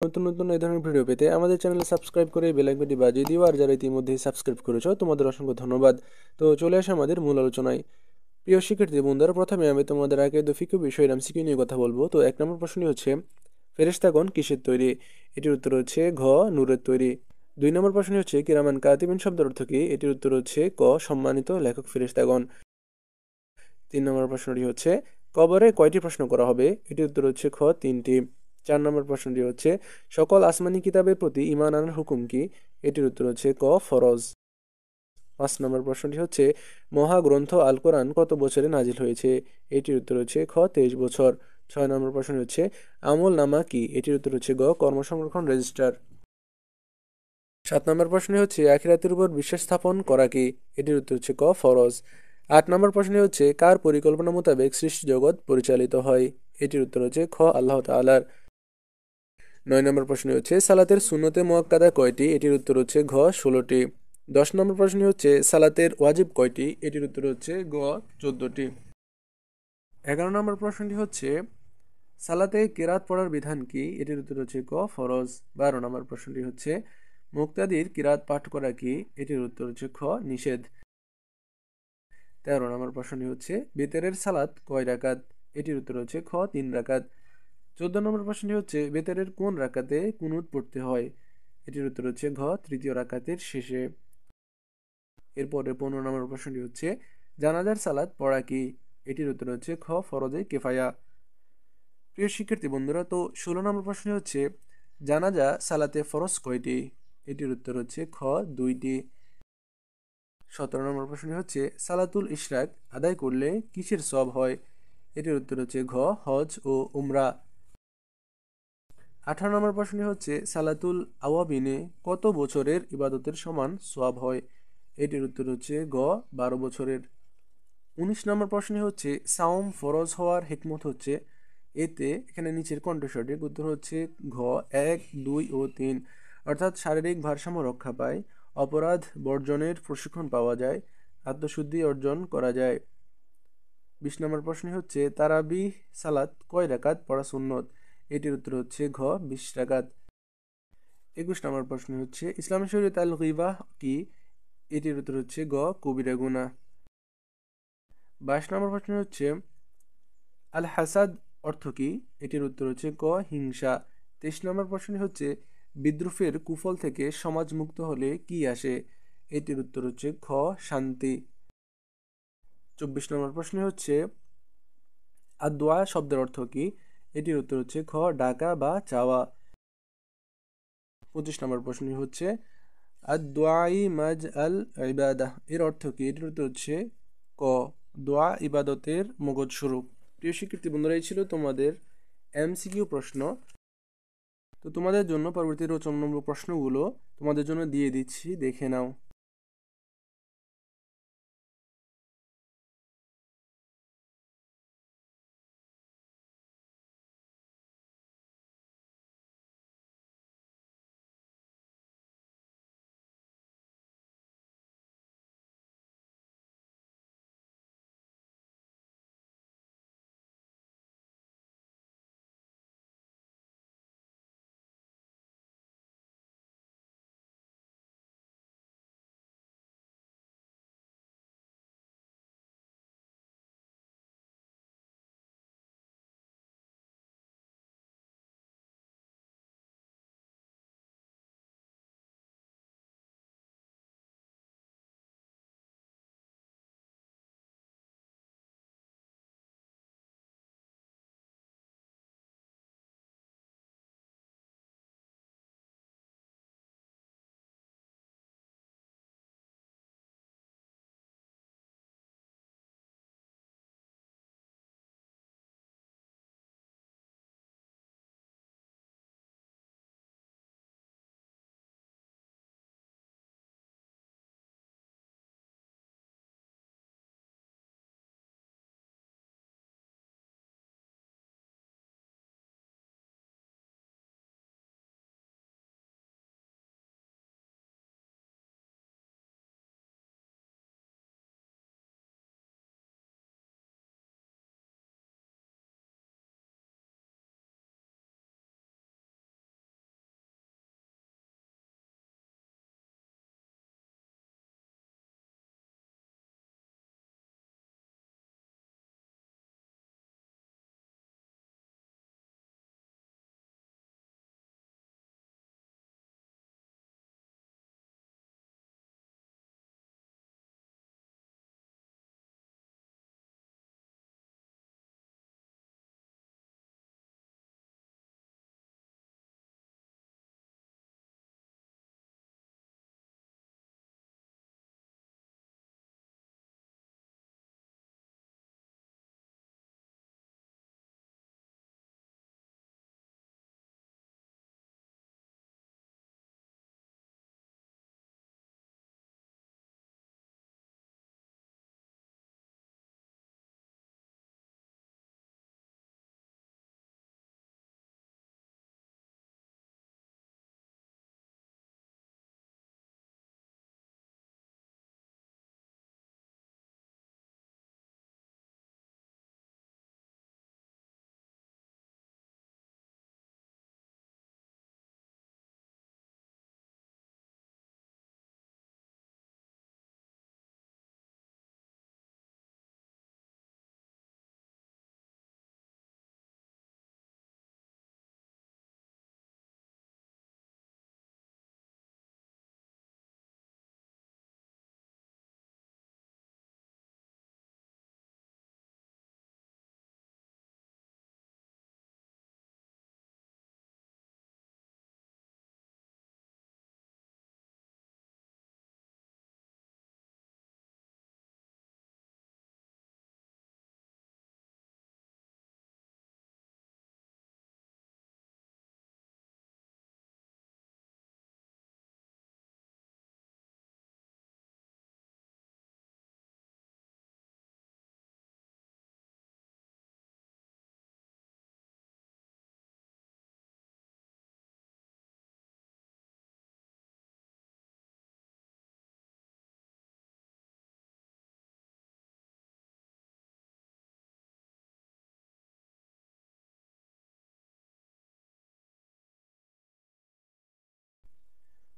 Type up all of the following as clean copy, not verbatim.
নতুন নতুন এই ধরনের ভিডিও পেতে আমাদের চ্যানেল সাবস্ক্রাইব করে বেল আইকনটি বাজিয়ে দিও। আর যারা ইতিমধ্যে সাবস্ক্রাইব করেছো তোমাদের অসংখ্য ধন্যবাদ। তো চলে আসে আমাদের মূল আলোচনায়। প্রিয় শিক্ষার্থী বন্ধুরা, প্রথমে আমি তোমাদের আগে ফিকহ বিষয়ের এমসিকিউ নিয়ে কথা বলবো। তো 1 নম্বর প্রশ্নটি হচ্ছে, ফেরেশতাগণ কিসের তৈরি? এটির উত্তর হচ্ছে ঘ, নূরের তৈরি। 2 নম্বর প্রশ্নটি হচ্ছে, কিরামান কাতিবিন শব্দের অর্থ কি? এটির উত্তর হচ্ছে ক, সম্মানিত লেখক ফেরেশতাগণ। 3 নম্বর প্রশ্নটি হচ্ছে, কবরে কয়টি প্রশ্ন করা হবে? এটির উত্তর হচ্ছে খ, 3টি। 4 নম্বর প্রশ্নটি হচ্ছে, সকল আসমানি কিতাবের প্রতি ঈমান আনার হুকুম কি? এটির উত্তর হচ্ছে ক, ফরজ। 5 নম্বর প্রশ্নটি হচ্ছে, মহাগ্রন্থ আল কোরআন কত বছরে নাজিল হয়েছে? এটির উত্তর হচ্ছে খ, 23 বছর। 6 নম্বর প্রশ্নটি হচ্ছে, আমল নামা কি? এটির উত্তর হচ্ছে গ, কর্মসংরক্ষণ রেজিস্টার। 7 নম্বর প্রশ্নটি হচ্ছে, আখিরাতের উপর বিশ্বাস স্থাপন করা কি? এটির উত্তর হচ্ছে ক, ফরজ। 8 নম্বর প্রশ্নটি হচ্ছে, কার পরিকল্পনা মোতাবেক সৃষ্টি জগৎ পরিচালিত হয়? এটির উত্তর হচ্ছে খ, আল্লাহ তাআলার। 9 নম্বর প্রশ্নটি হচ্ছে, সালাতের সুন্নতে মুআক্কাদা কয়টি? এটির উত্তর হচ্ছে ঘ, 16টি। 10 নম্বর প্রশ্নটি হচ্ছে, সালাতের ওয়াজিব কয়টি? এটির উত্তর হচ্ছে গ, 14টি। 11 নম্বর প্রশ্নটি হচ্ছে, সালাতে কেরাত পড়ার বিধান কি? এটির উত্তর হচ্ছে ক, ফরজ। 12 নম্বর প্রশ্নটি হচ্ছে, মুক্তাদির কিরাত পাঠ করা কি? এটির উত্তর হচ্ছে খ, নিষেধ। 13 নম্বর প্রশ্নটি হচ্ছে, বেতেরের সালাত কয় রাকাত? এটির উত্তর হচ্ছে খ, 3 রাকাত। 14 নম্বর প্রশ্নটি হচ্ছে, বেতেরের কোন রাকাতে কুনুত পড়তে হয়? এটির উত্তর হচ্ছে ঘ, তৃতীয় রাকাতের শেষে। এরপরে 15 নম্বর প্রশ্নটি হচ্ছে, জানাজার সালাত পড়া কি? এটির উত্তর হচ্ছে খ, ফরজে কেফায়া। প্রিয় শিক্ষার্থী বন্ধুরা, তো 16 নম্বর প্রশ্ন হচ্ছে, জানাজা সালাতে ফরজ কয়টি? এটির উত্তর হচ্ছে খ, 2টি। 17 নম্বর প্রশ্ন হচ্ছে, সালাতুল ইশরাক আদায় করলে কিসের সওয়াব হয়? এটির উত্তর হচ্ছে ঘ, হজ ও উমরা। 18 নম্বর প্রশ্ন হচ্ছে, সালাতুল আওয়াবিনে কত বছরের ইবাদতের সমান সওয়াব হয়? এটির উত্তর হচ্ছে গ, 12 বছরের। 19 নম্বর প্রশ্ন হচ্ছে, সাওম ফরজ হওয়ার হিকমত হচ্ছে? এখানে নিচের কণ্ঠস্বরটির উত্তর হচ্ছে ঘ, 1, 2 ও 3। অর্থাৎ শারীরিক ভারসাম্য রক্ষা পায়, অপরাধ বর্জনের প্রশিক্ষণ পাওয়া যায়, আত্মশুদ্ধি অর্জন করা যায়। 20 নম্বর প্রশ্ন হচ্ছে, তারাবিহ সালাত কয় রাকাত পড়া সুন্নত? এটির উত্তর হচ্ছে ঘ, 20 রাকাত। 21 নম্বর প্রশ্ন হচ্ছে, ইসলামী শরীয়ত আল গীবাহ কি? এটির উত্তর হচ্ছে গ, কবিরা গুনাহ। 22 নম্বর প্রশ্ন হচ্ছে, আল হাসাদ অর্থ কি? এটির উত্তর হচ্ছে ক, হিংসা। 23 নম্বর প্রশ্ন হচ্ছে, বিদ্রুপের কুফল থেকে সমাজ মুক্ত হলে কি আসে? এটির উত্তর হচ্ছে খ, শান্তি। 24 নম্বর প্রশ্ন হচ্ছে, আদওয়া শব্দের অর্থ কি? এটির উত্তর হচ্ছে খ, ডাকা বা চাওয়া। 25 নম্বর প্রশ্ন হচ্ছে, আদওয়াই মাজ আল ইবাদাহ এর অর্থ কি? এটির উত্তর হচ্ছে ক, দোয়া ইবাদতের মগজ স্বরূপ। প্রিয় শিক্ষার্থী বন্ধুরা, এই ছিল তোমাদের এমসিকিউ প্রশ্ন। তো তোমাদের জন্য পরবর্তী রচনামূলক প্রশ্নগুলো তোমাদের জন্য দিয়ে দিচ্ছি, দেখে নাও।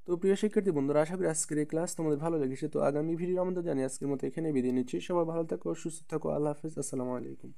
তো প্রিয় শিক্ষার্থী বন্ধুরা, আশা করি আজকের এই ক্লাস তোমাদের ভালো লেগেছে। তো আগামী ভিডিও আমাদের জানি আজকের মতো এখানে বিদায় নিচ্ছি। সবাই ভালো থাকো, সুস্থ থাকো, আল্লাহ হাফেজ, আসসালামু আলাইকুম।